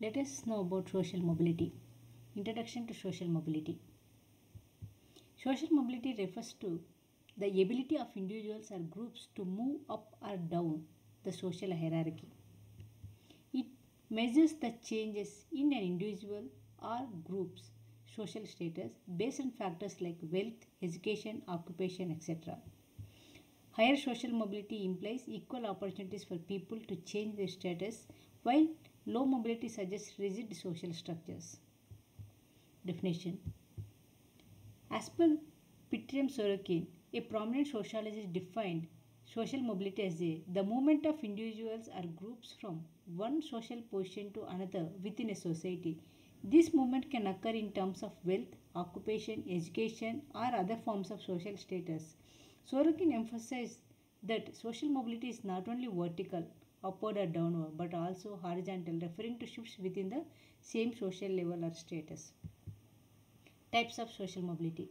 Let us know about social mobility. Introduction to social mobility. Social mobility refers to the ability of individuals or groups to move up or down the social hierarchy. It measures the changes in an individual or group's social status based on factors like wealth, education, occupation, etc. Higher social mobility implies equal opportunities for people to change their status, while low mobility suggests rigid social structures. Definition. As per Pitirim Sorokin, a prominent sociologist defined social mobility as the movement of individuals or groups from one social position to another within a society. This movement can occur in terms of wealth, occupation, education, or other forms of social status. Sorokin emphasized that social mobility is not only vertical, upward or downward, but also horizontal, referring to shifts within the same social level or status. Types of social mobility.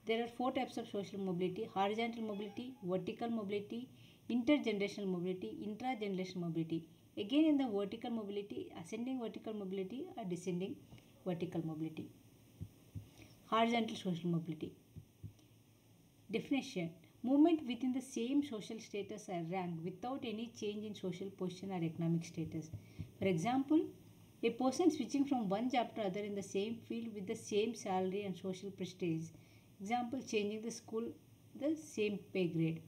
There are four types of social mobility: horizontal mobility, vertical mobility, intergenerational mobility, intragenerational mobility. Again, in the vertical mobility, ascending vertical mobility or descending vertical mobility. Horizontal social mobility. Definition. Movement within the same social status or rank without any change in social position or economic status. For example, a person switching from one job to another in the same field with the same salary and social prestige. Example, changing the school, the same pay grade.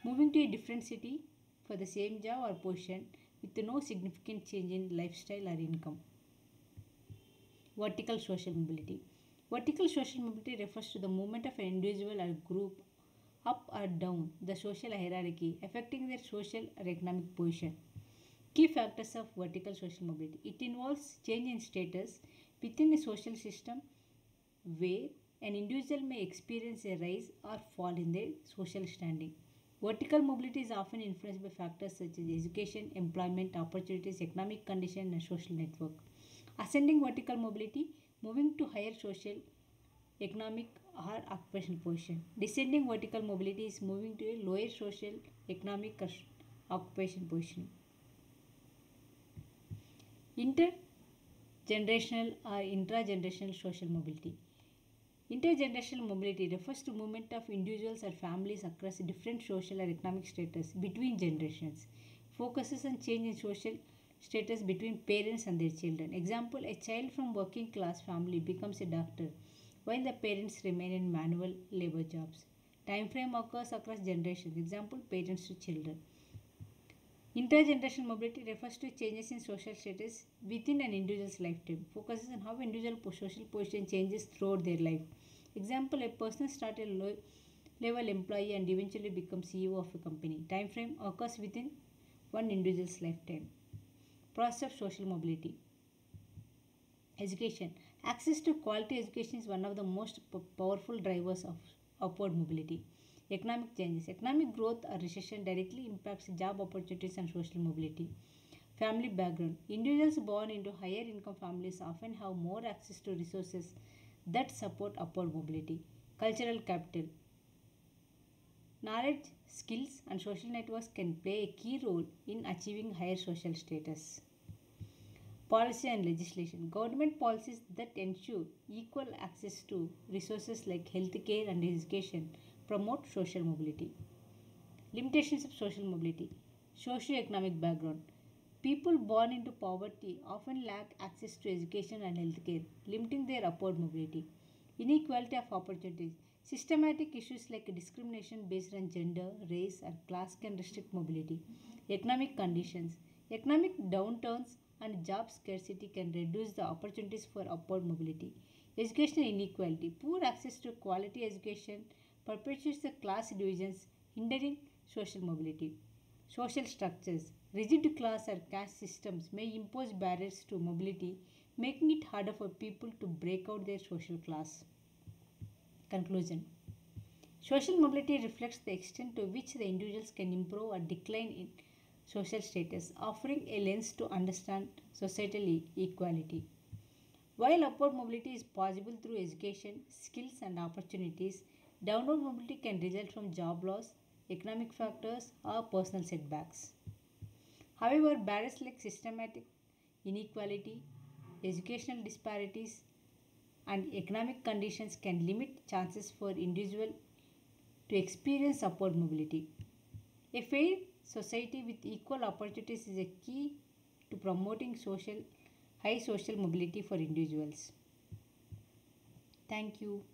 Moving to a different city for the same job or position with no significant change in lifestyle or income. Vertical social mobility. Vertical social mobility refers to the movement of an individual or group up or down the social hierarchy, affecting their social or economic position. Key factors of vertical social mobility. It involves change in status within a social system where an individual may experience a rise or fall in their social standing. Vertical mobility is often influenced by factors such as education, employment, opportunities, economic condition, and social network. Ascending vertical mobility, moving to higher social, economic, or occupational position. Descending vertical mobility is moving to a lower social, economic, or occupation position. Intergenerational or intragenerational social mobility. Intergenerational mobility refers to movement of individuals or families across different social or economic status between generations. Focuses on change in social status between parents and their children. Example, a child from working class family becomes a doctor while the parents remain in manual labor jobs. Time frame occurs across generations. Example, parents to children. Intergenerational mobility refers to changes in social status within an individual's lifetime. Focuses on how individual social position changes throughout their life. Example, a person starts a low level employee and eventually becomes CEO of a company. Time frame occurs within one individual's lifetime. Process of social mobility. Education. Access to quality education is one of the most powerful drivers of upward mobility. Economic changes. Economic growth or recession directly impacts job opportunities and social mobility. Family background. Individuals born into higher income families often have more access to resources that support upward mobility. Cultural capital. Knowledge, skills, and social networks can play a key role in achieving higher social status. Policy and legislation. Government policies that ensure equal access to resources like healthcare and education promote social mobility. Limitations of social mobility. Socio-economic background. People born into poverty often lack access to education and healthcare, limiting their upward mobility. Inequality of opportunities. Systematic issues like discrimination based on gender, race, or class can restrict mobility. Economic conditions. Economic downturns and job scarcity can reduce the opportunities for upward mobility. Educational inequality. Poor access to quality education perpetuates the class divisions, hindering social mobility. Social structures. Rigid class or caste systems may impose barriers to mobility, making it harder for people to break out their social class. Conclusion. Social mobility reflects the extent to which the individuals can improve or decline in social status, offering a lens to understand societal equality. While upward mobility is possible through education, skills, and opportunities, downward mobility can result from job loss, economic factors, or personal setbacks. However, barriers like systematic inequality, educational disparities, and economic conditions can limit chances for individuals to experience upward mobility. A fair society with equal opportunities is a key to promoting high social mobility for individuals. Thank you.